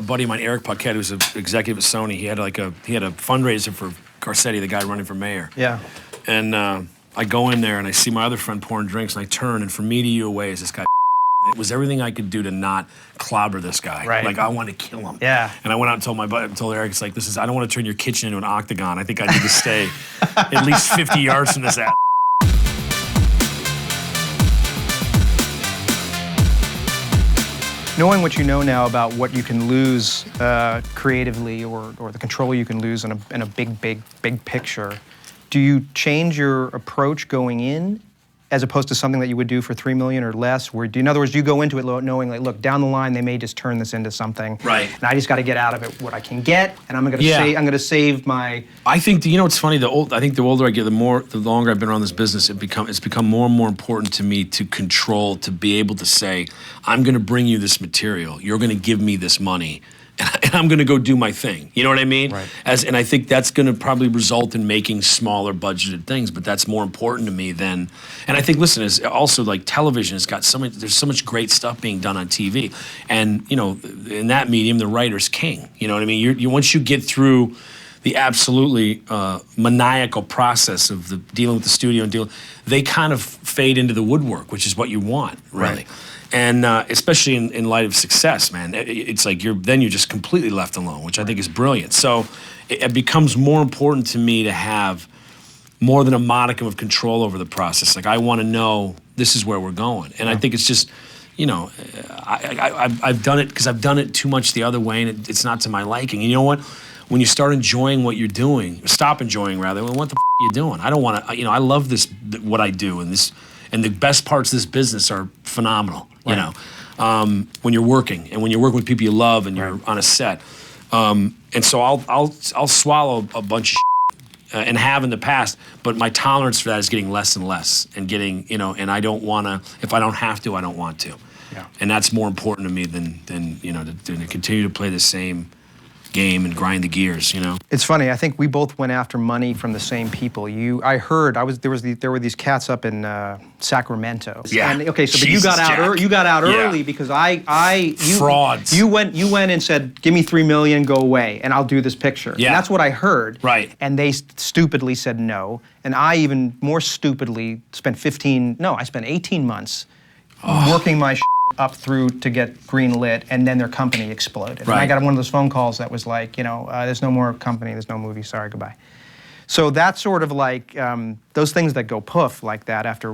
buddy of mine, Eric Paquette, who's an executive at Sony. He had a fundraiser for Garcetti, the guy running for mayor. Yeah. And I go in there and I see my other friend pouring drinks, and I turn, and from me to you away is this guy. It was everything I could do to not clobber this guy. Right. Like, I wanted to kill him. Yeah. And I went out and told my buddy, told Eric, it's like, I don't want to turn your kitchen into an octagon. I think I need to stay at least 50 yards from this ass. Knowing what you know now about what you can lose creatively or the control you can lose in a big picture, do you change your approach going in as opposed to something that you would do for $3 million or less? In other words, do you go into it knowing, like, look, down the line they may just turn this into something, right? And I just got to get out of it what I can get, and I'm going to save my. I think it's funny. I think the older I get, the longer I've been around this business, it's become more and more important to me to control, to be able to say, I'm going to bring you this material. You're going to give me this money. And I'm going to go do my thing. You know what I mean? Right. And I think that's going to probably result in making smaller budgeted things, but that's more important to me than. And I think, listen, is also like television has got there's so much great stuff being done on TV, and in that medium, the writer's king. You know what I mean? Once you get through the absolutely maniacal process of dealing with the studio and they kind of fade into the woodwork, which is what you want, really. Right. And especially in light of success, man, it's like you're just completely left alone, which I think is brilliant. So it becomes more important to me to have more than a modicum of control over the process. Like, I want to know this is where we're going. And I think it's just, I've done it because I've done it too much the other way, and it's not to my liking. And you know what? When you start enjoying what you're doing, stop enjoying rather, well, what the are you doing? I don't want to, I love what I do, and the best parts of this business are phenomenal. Right. When you're working, and when you're working with people you love, and you're on a set, and so I'll swallow a bunch of and have in the past, but my tolerance for that is getting less and less, and getting and I don't want to. If I don't have to, I don't want to. Yeah. And that's more important to me than to continue to play the same game and grind the gears, It's funny. I think we both went after money from the same people. I heard there were these cats up in Sacramento. Yeah. And, okay, so Jesus, but you got out early because frauds. You went and said, give me $3 million, go away, and I'll do this picture. Yeah. And that's what I heard. Right. And they stupidly said no. And I even more stupidly spent 18 months working my up through to get green lit, and then their company exploded. Right. And I got one of those phone calls that was like, there's no more company, there's no movie, sorry, goodbye. So that's sort of like those things that go poof like that after.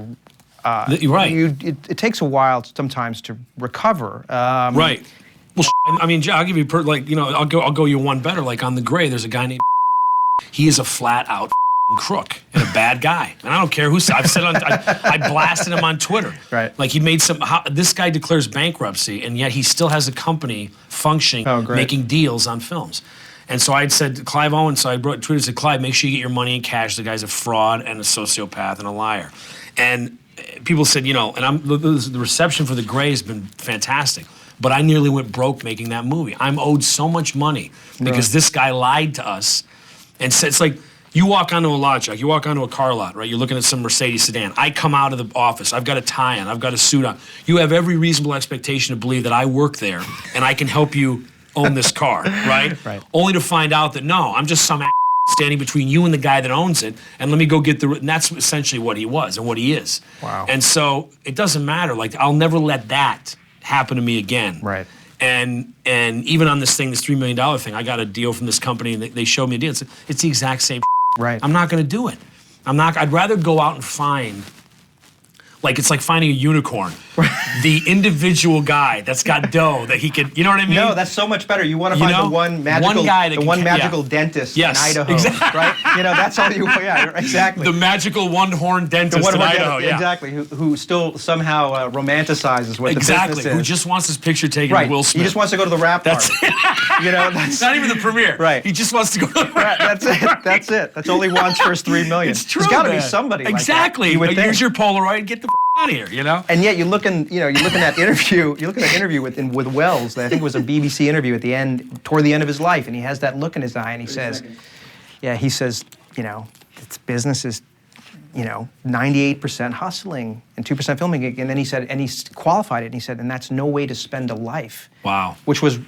Right. It takes a while sometimes to recover. Right. Well, I mean, I'll give you I'll go you one better. Like on The Grey, there's a guy named. He is a flat out crook and a bad guy, and I don't care who. I've said I blasted him on Twitter. Right. Like he made this guy declares bankruptcy, and yet he still has a company functioning, making deals on films. And so I'd said to Clive Owen, so I tweeted, said, Clive, make sure you get your money in cash. The guy's a fraud and a sociopath and a liar. And people said, and the reception for The Grey has been fantastic. But I nearly went broke making that movie. I'm owed so much money because this guy lied to us, and said, it's like. You walk onto a lot, Jack. You walk onto a car lot, right? You're looking at some Mercedes sedan. I come out of the office. I've got a tie on. I've got a suit on. You have every reasonable expectation to believe that I work there and I can help you own this car, right? Right. Only to find out that, no, I'm just some standing between you and the guy that owns it, and let me go get and that's essentially what he was and what he is. Wow. And so it doesn't matter. Like, I'll never let that happen to me again. Right. And even on this $3 million thing, I got a deal from this company, and they showed me a deal. It's the exact same. Right. I'm not going to do it. I'd rather go out and find, it's like finding a unicorn. The individual guy that's got dough that he could, you know what I mean? No, that's so much better. You want to find the one magical dentist in Idaho, exactly. right? That's all you want. Yeah, exactly. The magical one-horn dentist in Idaho, Exactly, who still somehow romanticizes what the business is. Who just wants his picture taken with Will Smith. He just wants to go to the rap party. That's not even the premiere. Right. He just wants to go to the rap. That's it. That's all he wants for his $3 million. It's true. There's got to be somebody exactly. Like that. Here's your Polaroid. Get the out of here, And yet you're looking at that interview with Welles. I think it was a BBC interview at the end, toward the end of his life, and he has that look in his eye, and he says, it's business is, 98% hustling and 2% filmmaking. And then he said, and he qualified it, and he said, and that's no way to spend a life. Wow. Which was,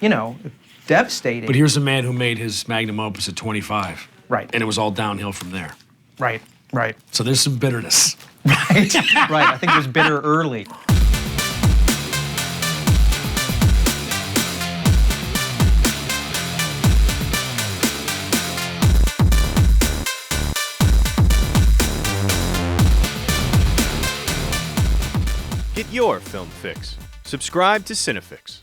devastating. But here's a man who made his magnum opus at 25. Right. And it was all downhill from there. Right, right. So there's some bitterness. Right, right. I think it was bitter early. Get your film fix. Subscribe to CineFix.